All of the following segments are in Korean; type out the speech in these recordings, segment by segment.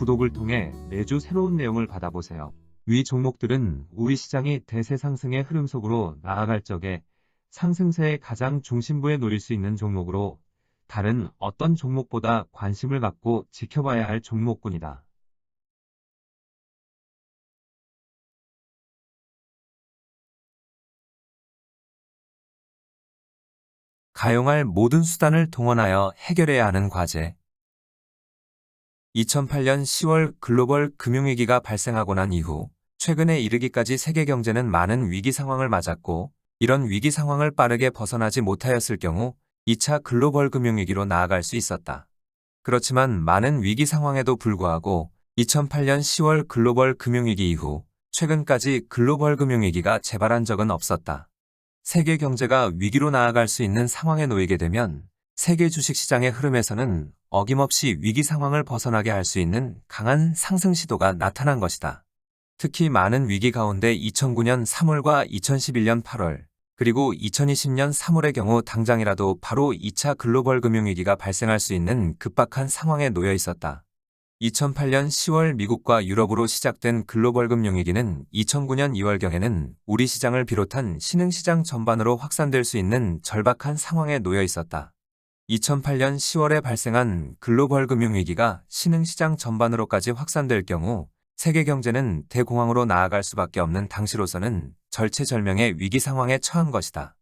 구독을 통해 매주 새로운 내용을 받아보세요. 위 종목들은 우리 시장이 대세 상승의 흐름 속으로 나아갈 적에 상승세의 가장 중심부에 놓일 수 있는 종목으로 다른 어떤 종목보다 관심을 갖고 지켜봐야 할 종목군이다. 가용할 모든 수단을 동원하여 해결해야 하는 과제. 2008년 10월 글로벌 금융위기가 발생하고 난 이후 최근에 이르기까지 세계 경제는 많은 위기 상황을 맞았고, 이런 위기 상황을 빠르게 벗어나지 못하였을 경우 2차 글로벌 금융위기로 나아갈 수 있었다. 그렇지만 많은 위기 상황에도 불구하고 2008년 10월 글로벌 금융위기 이후 최근까지 글로벌 금융위기가 재발한 적은 없었다. 세계 경제가 위기로 나아갈 수 있는 상황에 놓이게 되면 세계 주식시장의 흐름에서는 어김없이 위기 상황을 벗어나게 할 수 있는 강한 상승 시도가 나타난 것이다. 특히 많은 위기 가운데 2009년 3월과 2011년 8월, 그리고 2020년 3월의 경우 당장이라도 바로 2차 글로벌 금융위기가 발생할 수 있는 급박한 상황에 놓여 있었다. 2008년 10월 미국과 유럽으로 시작된 글로벌 금융위기는 2009년 2월경에는 우리 시장을 비롯한 신흥시장 전반으로 확산될 수 있는 절박한 상황에 놓여 있었다. 2008년 10월에 발생한 글로벌 금융위기가 신흥시장 전반으로까지 확산될 경우 세계 경제는 대공황으로 나아갈 수밖에 없는 당시로서는 절체절명의 위기 상황에 처한 것이다.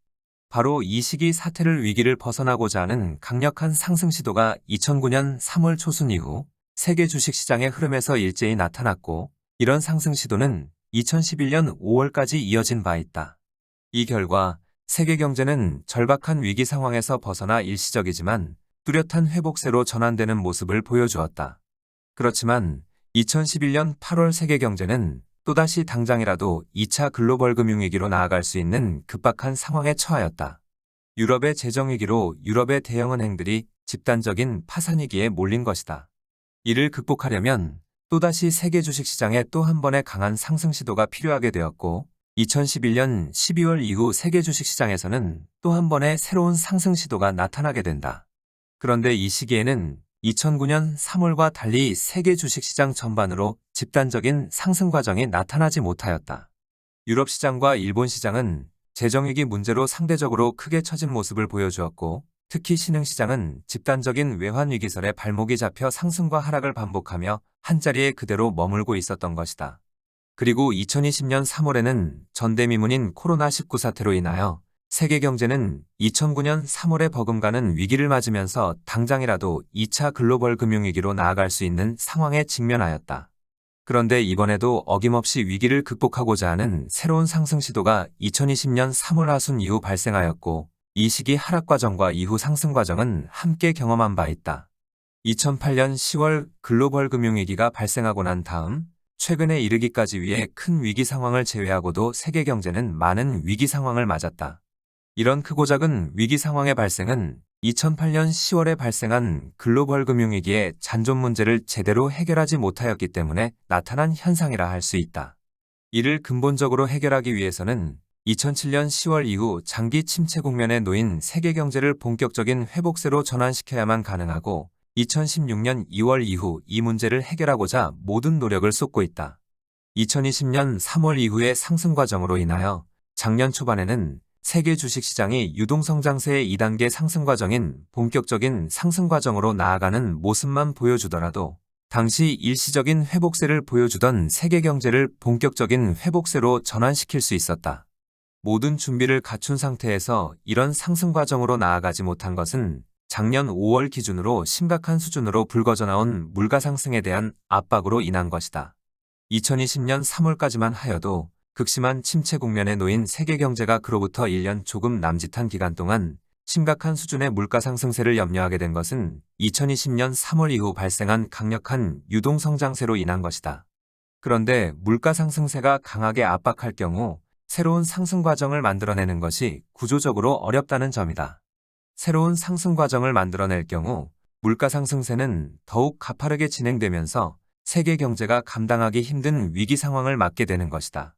바로 이 시기 사태를 위기를 벗어나고자 하는 강력한 상승 시도가 2009년 3월 초순 이후 세계 주식시장의 흐름에서 일제히 나타났고, 이런 상승 시도는 2011년 5월까지 이어진 바 있다. 이 결과 세계 경제는 절박한 위기 상황에서 벗어나 일시적이지만 뚜렷한 회복세로 전환되는 모습을 보여주었다. 그렇지만 2011년 8월 세계 경제는 또다시 당장이라도 2차 글로벌 금융위기로 나아갈 수 있는 급박한 상황에 처하였다. 유럽의 재정위기로 유럽의 대형은행들이 집단적인 파산위기에 몰린 것이다. 이를 극복하려면 또다시 세계 주식시장에 또 한 번의 강한 상승 시도가 필요하게 되었고, 2011년 12월 이후 세계 주식시장에서는 또 한 번의 새로운 상승 시도가 나타나게 된다. 그런데 이 시기에는 2009년 3월과 달리 세계 주식시장 전반으로 집단적인 상승 과정이 나타나지 못하였다. 유럽 시장과 일본 시장은 재정위기 문제로 상대적으로 크게 처진 모습을 보여주었고, 특히 신흥시장은 집단적인 외환위기설에 발목이 잡혀 상승과 하락을 반복하며 한자리에 그대로 머물고 있었던 것이다. 그리고 2020년 3월에는 전대미문인 코로나19 사태로 인하여 세계 경제는 2009년 3월에 버금가는 위기를 맞으면서 당장이라도 2차 글로벌 금융위기로 나아갈 수 있는 상황에 직면하였다. 그런데 이번에도 어김없이 위기를 극복하고자 하는 새로운 상승 시도가 2020년 3월 하순 이후 발생하였고, 이 시기 하락 과정과 이후 상승 과정은 함께 경험한 바 있다. 2008년 10월 글로벌 금융위기가 발생하고 난 다음 최근에 이르기까지 위해 큰 위기 상황을 제외하고도 세계 경제는 많은 위기 상황을 맞았다. 이런 크고 작은 위기 상황의 발생은 2008년 10월에 발생한 글로벌 금융위기의 잔존 문제를 제대로 해결하지 못하였기 때문에 나타난 현상이라 할 수 있다. 이를 근본적으로 해결하기 위해서는 2007년 10월 이후 장기 침체 국면에 놓인 세계 경제를 본격적인 회복세로 전환시켜야만 가능하고, 2016년 2월 이후 이 문제를 해결하고자 모든 노력을 쏟고 있다. 2020년 3월 이후의 상승 과정으로 인하여 작년 초반에는 세계 주식시장이 유동성장세의 2단계 상승 과정인 본격적인 상승 과정으로 나아가는 모습만 보여주더라도 당시 일시적인 회복세를 보여주던 세계 경제를 본격적인 회복세로 전환시킬 수 있었다. 모든 준비를 갖춘 상태에서 이런 상승 과정으로 나아가지 못한 것은 작년 5월 기준으로 심각한 수준으로 불거져 나온 물가 상승에 대한 압박으로 인한 것이다. 2020년 3월까지만 하여도 극심한 침체 국면에 놓인 세계 경제가 그로부터 1년 조금 남짓한 기간 동안 심각한 수준의 물가 상승세를 염려하게 된 것은 2020년 3월 이후 발생한 강력한 유동성장세로 인한 것이다. 그런데 물가 상승세가 강하게 압박할 경우 새로운 상승 과정을 만들어내는 것이 구조적으로 어렵다는 점이다. 새로운 상승 과정을 만들어낼 경우 물가 상승세는 더욱 가파르게 진행되면서 세계 경제가 감당하기 힘든 위기 상황을 맞게 되는 것이다.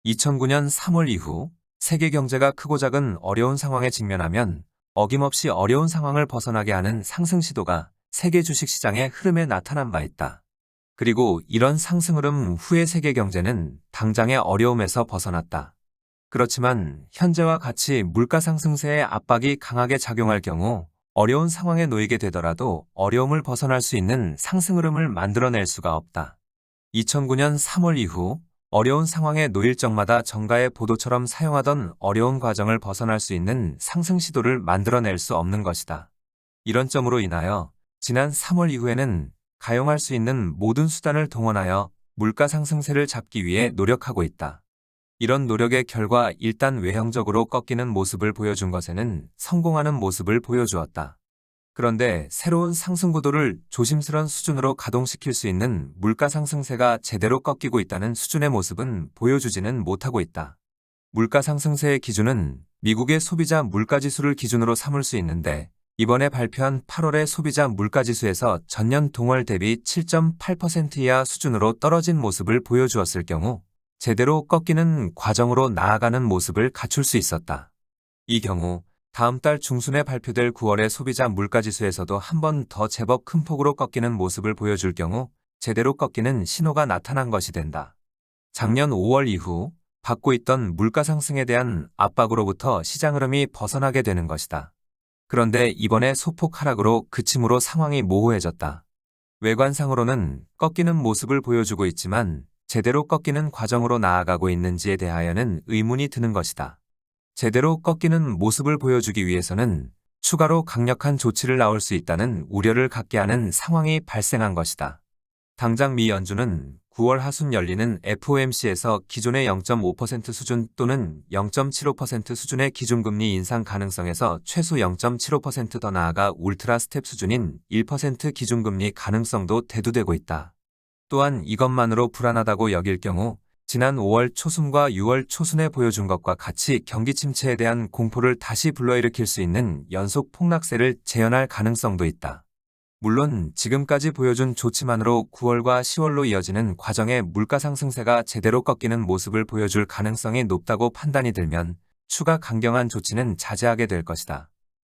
2009년 3월 이후 세계 경제가 크고 작은 어려운 상황에 직면하면 어김없이 어려운 상황을 벗어나게 하는 상승 시도가 세계 주식시장의 흐름에 나타난 바 있다. 그리고 이런 상승 흐름 후의 세계 경제는 당장의 어려움에서 벗어났다. 그렇지만 현재와 같이 물가 상승세의 압박이 강하게 작용할 경우 어려운 상황에 놓이게 되더라도 어려움을 벗어날 수 있는 상승 흐름을 만들어낼 수가 없다. 2009년 3월 이후 어려운 상황에 놓일 적마다 정가의 보도처럼 사용하던 어려운 과정을 벗어날 수 있는 상승 시도를 만들어낼 수 없는 것이다. 이런 점으로 인하여 지난 3월 이후에는 가용할 수 있는 모든 수단을 동원하여 물가 상승세를 잡기 위해 노력하고 있다. 이런 노력의 결과 일단 외형적으로 꺾이는 모습을 보여준 것에는 성공하는 모습을 보여주었다. 그런데 새로운 상승 구도를 조심스런 수준으로 가동시킬 수 있는 물가 상승세가 제대로 꺾이고 있다는 수준의 모습은 보여주지는 못하고 있다. 물가 상승세의 기준은 미국의 소비자 물가지수를 기준으로 삼을 수 있는데 이번에 발표한 8월의 소비자 물가지수에서 전년 동월 대비 7.8% 이하 수준으로 떨어진 모습을 보여주었을 경우 제대로 꺾이는 과정으로 나아가는 모습을 갖출 수 있었다. 이 경우 다음 달 중순에 발표될 9월의 소비자 물가지수에서도 한 번 더 제법 큰 폭으로 꺾이는 모습을 보여줄 경우 제대로 꺾이는 신호가 나타난 것이 된다. 작년 5월 이후 받고 있던 물가 상승에 대한 압박으로부터 시장 흐름이 벗어나게 되는 것이다. 그런데 이번에 소폭 하락으로 그침으로 상황이 모호해졌다. 외관상으로는 꺾이는 모습을 보여주고 있지만 제대로 꺾이는 과정으로 나아가고 있는지에 대하여는 의문이 드는 것이다. 제대로 꺾이는 모습을 보여주기 위해서는 추가로 강력한 조치를 나올 수 있다는 우려를 갖게 하는 상황이 발생한 것이다. 당장 미 연준은 9월 하순 열리는 FOMC에서 기존의 0.5% 수준 또는 0.75% 수준의 기준금리 인상 가능성에서 최소 0.75% 더 나아가 울트라 스텝 수준인 1% 기준금리 가능성도 대두되고 있다. 또한 이것만으로 불안하다고 여길 경우 지난 5월 초순과 6월 초순에 보여준 것과 같이 경기 침체에 대한 공포를 다시 불러일으킬 수 있는 연속 폭락세를 재현할 가능성도 있다. 물론 지금까지 보여준 조치만으로 9월과 10월로 이어지는 과정의 물가 상승세가 제대로 꺾이는 모습을 보여줄 가능성이 높다고 판단이 들면 추가 강경한 조치는 자제하게 될 것이다.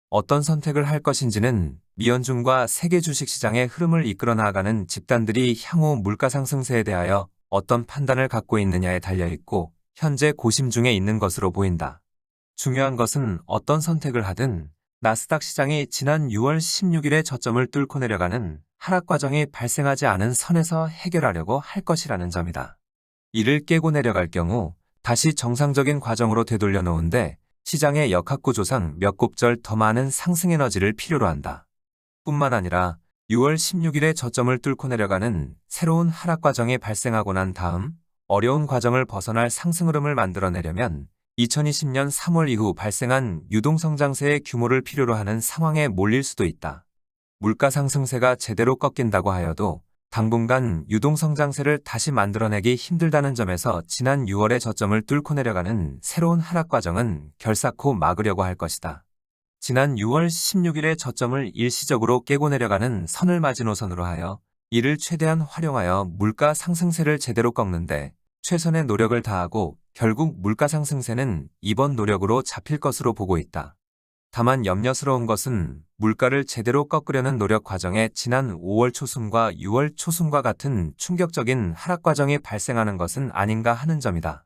어떤 선택을 할 것인지는 미연준과 세계 주식시장의 흐름을 이끌어 나가는 집단들이 향후 물가 상승세에 대하여 어떤 판단을 갖고 있느냐에 달려있고 현재 고심 중에 있는 것으로 보인다. 중요한 것은 어떤 선택을 하든 나스닥 시장이 지난 6월 16일에 저점을 뚫고 내려가는 하락 과정이 발생하지 않은 선에서 해결하려고 할 것이라는 점이다. 이를 깨고 내려갈 경우 다시 정상적인 과정으로 되돌려 놓은데 시장의 역학구조상 몇 곱절 더 많은 상승 에너지를 필요로 한다. 뿐만 아니라 6월 16일에 저점을 뚫고 내려가는 새로운 하락 과정이 발생하고 난 다음 어려운 과정을 벗어날 상승 흐름을 만들어내려면 2020년 3월 이후 발생한 유동성장세의 규모를 필요로 하는 상황에 몰릴 수도 있다. 물가 상승세가 제대로 꺾인다고 하여도 당분간 유동성장세를 다시 만들어내기 힘들다는 점에서 지난 6월의 저점을 뚫고 내려가는 새로운 하락 과정은 결사코 막으려고 할 것이다. 지난 6월 16일의 저점을 일시적으로 깨고 내려가는 선을 마지노선으로 하여 이를 최대한 활용하여 물가 상승세를 제대로 꺾는데 최선의 노력을 다하고 결국 물가 상승세는 이번 노력으로 잡힐 것으로 보고 있다. 다만 염려스러운 것은 물가를 제대로 꺾으려는 노력 과정에 지난 5월 초순과 6월 초순과 같은 충격적인 하락 과정이 발생하는 것은 아닌가 하는 점이다.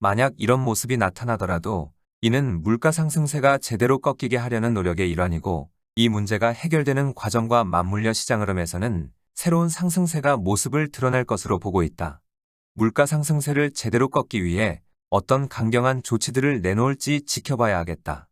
만약 이런 모습이 나타나더라도 이는 물가 상승세가 제대로 꺾이게 하려는 노력의 일환이고 이 문제가 해결되는 과정과 맞물려 시장 흐름에서는 새로운 상승세가 모습을 드러낼 것으로 보고 있다. 물가 상승세를 제대로 꺾기 위해 어떤 강경한 조치들을 내놓을지 지켜봐야 하겠다.